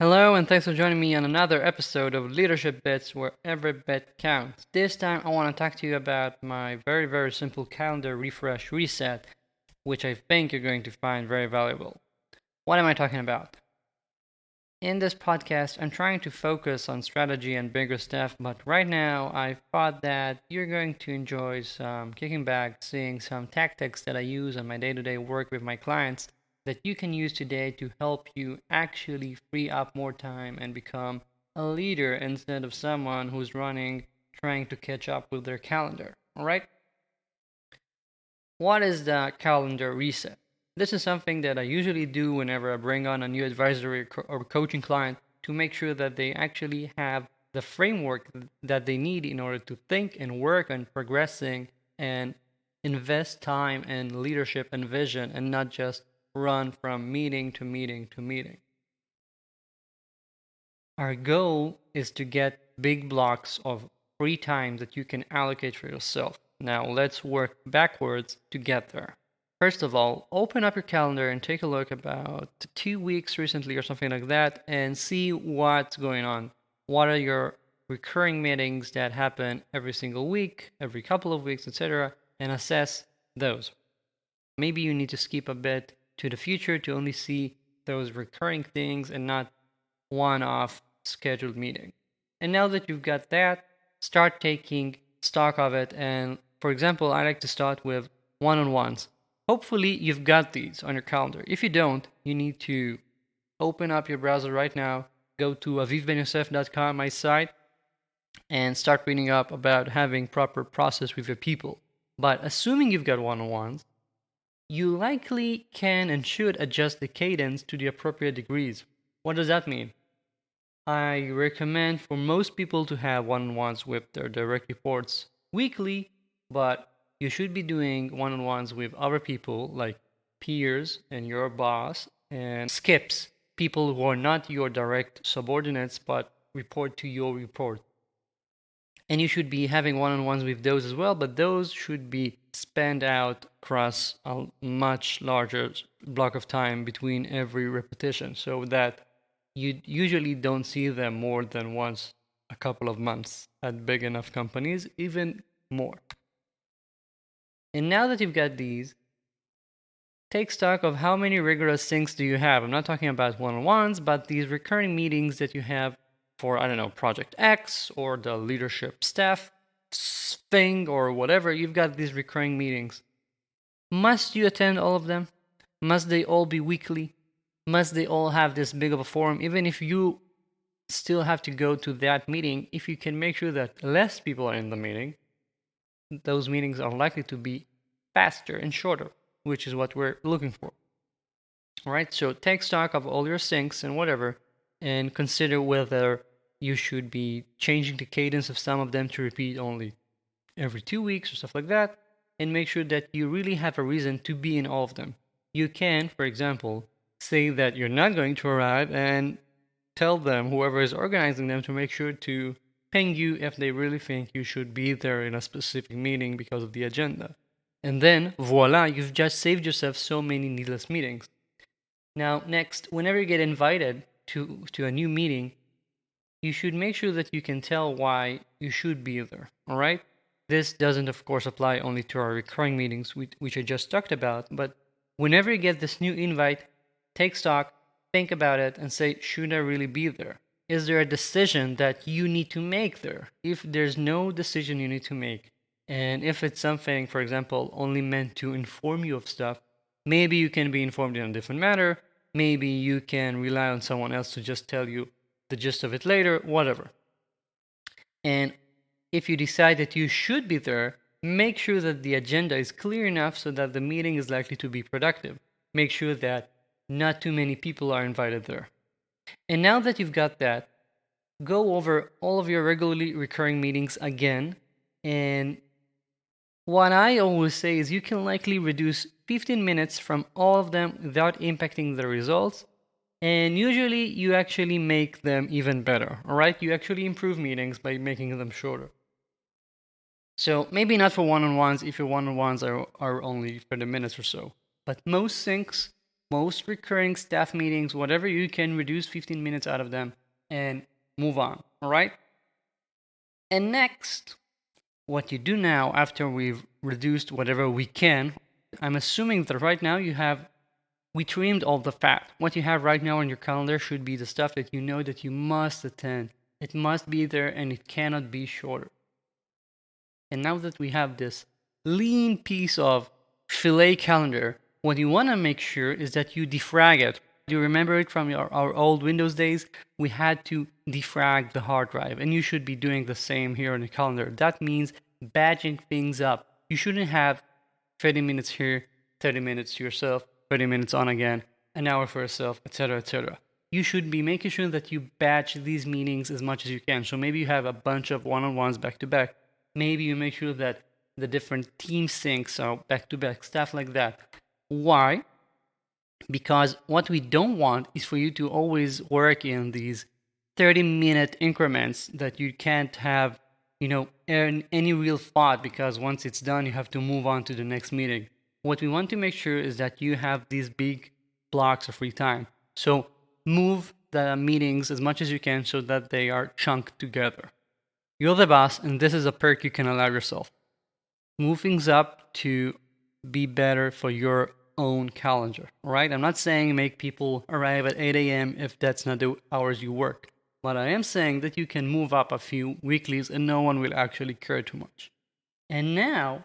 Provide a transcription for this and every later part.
Hello, and thanks for joining me on another episode of Leadership Bits where every bit counts. This time, I want to talk to you about my very simple calendar refresh reset, which I think you're going to find very valuable. What am I talking about? In this podcast, I'm trying to focus on strategy and bigger stuff, but right now, I thought that you're going to enjoy some kicking back, seeing some tactics that I use on my day to day work with my clients that you can use today to help you actually free up more time and become a leader instead of someone who's running, trying to catch up with their calendar. All right? What is the calendar reset? This is something that I usually do whenever I bring on a new advisory or coaching client to make sure that they actually have the framework that they need in order to think and work on progressing and invest time in leadership and vision and not just run from meeting to meeting to meeting. Our goal is to get big blocks of free time that you can allocate for yourself. Now, let's work backwards to get there. First of all, open up your calendar and take a look about 2 weeks recently or something like that and see what's going on. What are your recurring meetings that happen every single week, every couple of weeks, etc., and assess those. Maybe you need to skip a bit to the future to only see those recurring things and not one off scheduled meeting. And now that you've got that, start taking stock of it. And for example, I like to start with one on ones. Hopefully, you've got these on your calendar. If you don't, you need to open up your browser right now, go to avivben-yosef.com, my site, and start reading up about having proper process with your people. But assuming you've got one on ones, you likely can and should adjust the cadence to the appropriate degrees. What does that mean? I recommend for most people to have one on ones with their direct reports weekly, but you should be doing one on ones with other people like peers and your boss and skips, people who are not your direct subordinates but report to your report. And you should be having one on ones with those as well, but those should be spanned out across a much larger block of time between every repetition so that you usually don't see them more than once a couple of months at big enough companies, even more. And now that you've got these, take stock of how many rigorous syncs do you have. I'm not talking about one-on-ones, but these recurring meetings that you have for, I don't know, Project X or the leadership staff thing or whatever. You've got these recurring meetings. Must you attend all of them? Must they all be weekly? Must they all have this big of a forum? Even if you still have to go to that meeting, if you can make sure that less people are in the meeting, those meetings are likely to be faster and shorter, which is what we're looking for. All right, so take stock of all your syncs and whatever, and consider whether you should be changing the cadence of some of them to repeat only every 2 weeks or stuff like that, and make sure that you really have a reason to be in all of them. You can, for example, say that you're not going to arrive and tell them, whoever is organizing them, to make sure to ping you if they really think you should be there in a specific meeting because of the agenda. And then, voila, you've just saved yourself so many needless meetings. Now, next, whenever you get invited to a new meeting, you should make sure that you can tell why you should be there, all right? This doesn't, of course, apply only to our recurring meetings, which I just talked about, but whenever you get this new invite, take stock, think about it, and say, should I really be there? Is there a decision that you need to make there? If there's no decision you need to make, and if it's something, for example, only meant to inform you of stuff, maybe you can be informed in a different manner. Maybe you can rely on someone else to just tell you the gist of it later, whatever. And if you decide that you should be there, make sure that the agenda is clear enough so that the meeting is likely to be productive. Make sure that not too many people are invited there. And now that you've got that, go over all of your regularly recurring meetings again. And what I always say is you can likely reduce 15 minutes from all of them without impacting the results. And usually you actually make them even better, all right? You actually improve meetings by making them shorter. So maybe not for one-on-ones if your one-on-ones are only 30 minutes or so. But most syncs most recurring staff meetings, whatever you can, reduce 15 minutes out of them and move on. All right. And next, what you do now after we've reduced whatever we can, I'm assuming that right now we trimmed all the fat. What you have right now on your calendar should be the stuff that you know that you must attend. It must be there and it cannot be shorter. And now that we have this lean piece of filet calendar, what you want to make sure is that you defrag it. Do you remember it from our old Windows days? We had to defrag the hard drive, and you should be doing the same here on the calendar. That means batching things up. You shouldn't have 30 minutes here, 30 minutes to yourself, 30 minutes on again, an hour for yourself, etc., etc. You should be making sure that you batch these meetings as much as you can. So maybe you have a bunch of one-on-ones back to back. Maybe you make sure that the different team syncs are back to back, stuff like that. Why? Because what we don't want is for you to always work in these 30-minute increments that you can't have, any real thought, because once it's done, you have to move on to the next meeting. What we want to make sure is that you have these big blocks of free time. So move the meetings as much as you can so that they are chunked together. You're the boss, and this is a perk you can allow yourself. Move things up to be better for your own calendar, all right? I'm not saying make people arrive at 8 a.m. if that's not the hours you work. But I am saying that you can move up a few weeklies and no one will actually care too much. And now,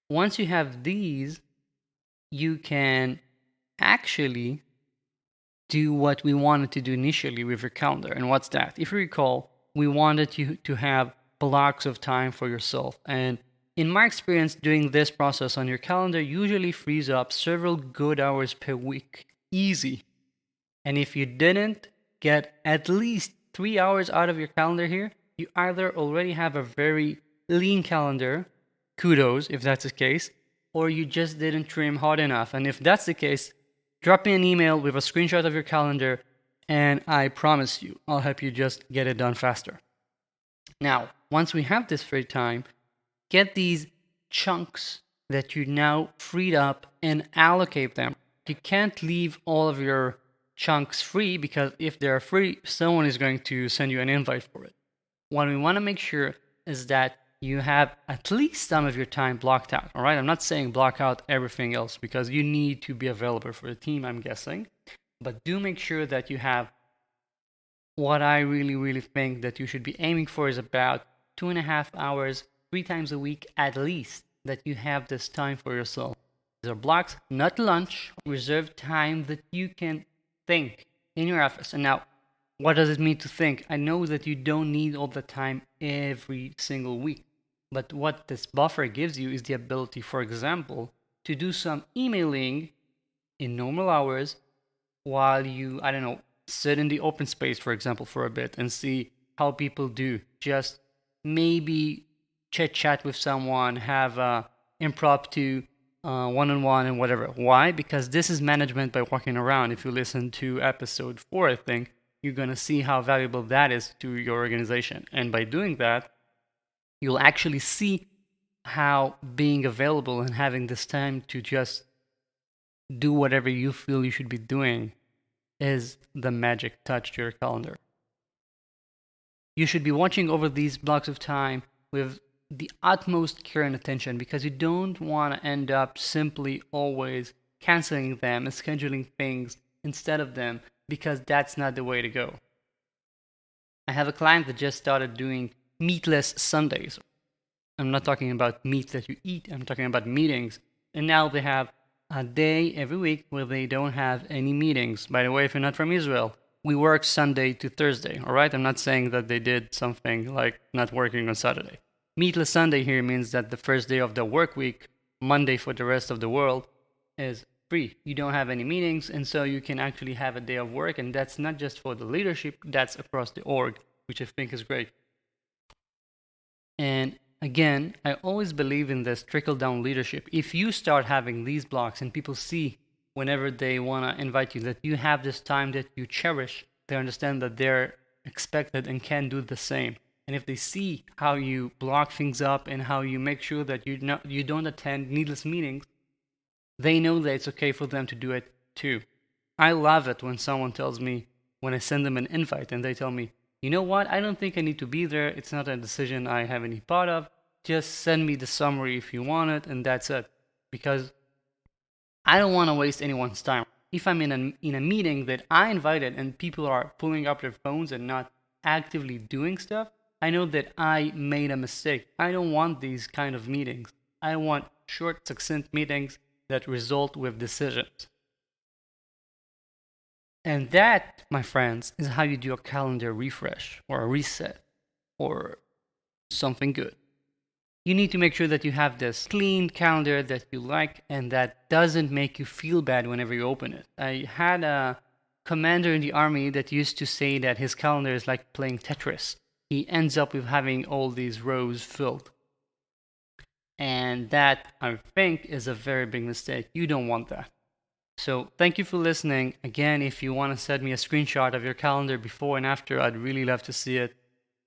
once you have these, you can actually do what we wanted to do initially with your calendar. And what's that? If you recall, we wanted you to have blocks of time for yourself. And in my experience, doing this process on your calendar usually frees up several good hours per week. Easy. And if you didn't get at least 3 hours out of your calendar here, you either already have a very lean calendar, kudos if that's the case, or you just didn't trim hard enough. And if that's the case, drop me an email with a screenshot of your calendar, and I promise you, I'll help you just get it done faster. Now, once we have this free time, get these chunks that you now freed up and allocate them. You can't leave all of your chunks free, because if they're free, someone is going to send you an invite for it. What we want to make sure is that you have at least some of your time blocked out. All right, I'm not saying block out everything else, because you need to be available for the team, I'm guessing. But do make sure that you have what I really think that you should be aiming for is about 2.5 hours, 3 times a week at least, that you have this time for yourself. These are blocks, not lunch, reserved time that you can think in your office. And now, what does it mean to think? I know that you don't need all the time every single week, but what this buffer gives you is the ability, for example, to do some emailing in normal hours while you, sit in the open space, for example, for a bit and see how people do. Just maybe chit chat with someone, have a impromptu one-on-one and whatever. Why? Because this is management by walking around. If you listen to episode 4, I think, you're going to see how valuable that is to your organization. And by doing that, you'll actually see how being available and having this time to just do whatever you feel you should be doing is the magic touch to your calendar. You should be watching over these blocks of time with the utmost care and attention, because you don't want to end up simply always canceling them and scheduling things instead of them, because that's not the way to go. I have a client that just started doing meatless Sundays. I'm not talking about meat that you eat, I'm talking about meetings. And now they have a day every week where they don't have any meetings. By the way, if you're not from Israel, we work Sunday to Thursday, all right? I'm not saying that they did something like not working on Saturday. Meatless Sunday here means that the first day of the work week, Monday for the rest of the world, is free. You don't have any meetings, and so you can actually have a day of work, and that's not just for the leadership, that's across the org, which I think is great. And again, I always believe in this trickle-down leadership. If you start having these blocks and people see whenever they want to invite you that you have this time that you cherish, they understand that they're expected and can do the same. And if they see how you block things up and how you make sure that you don't attend needless meetings, they know that it's okay for them to do it too. I love it when someone tells me, when I send them an invite and they tell me, you know what, I don't think I need to be there. It's not a decision I have any part of. Just send me the summary if you want it, and that's it. Because I don't want to waste anyone's time. If I'm in a meeting that I invited and people are pulling up their phones and not actively doing stuff, I know that I made a mistake. I don't want these kind of meetings. I want short, succinct meetings that result with decisions. And that, my friends, is how you do a calendar refresh or a reset or something good. You need to make sure that you have this clean calendar that you like and that doesn't make you feel bad whenever you open it. I had a commander in the army that used to say that his calendar is like playing Tetris. He ends up with having all these rows filled. And that, I think, is a very big mistake. You don't want that. So thank you for listening. Again, if you want to send me a screenshot of your calendar before and after, I'd really love to see it.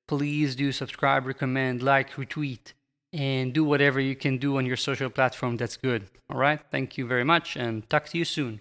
Please do subscribe, recommend, like, retweet, and do whatever you can do on your social platform that's good. All right? Thank you very much and talk to you soon.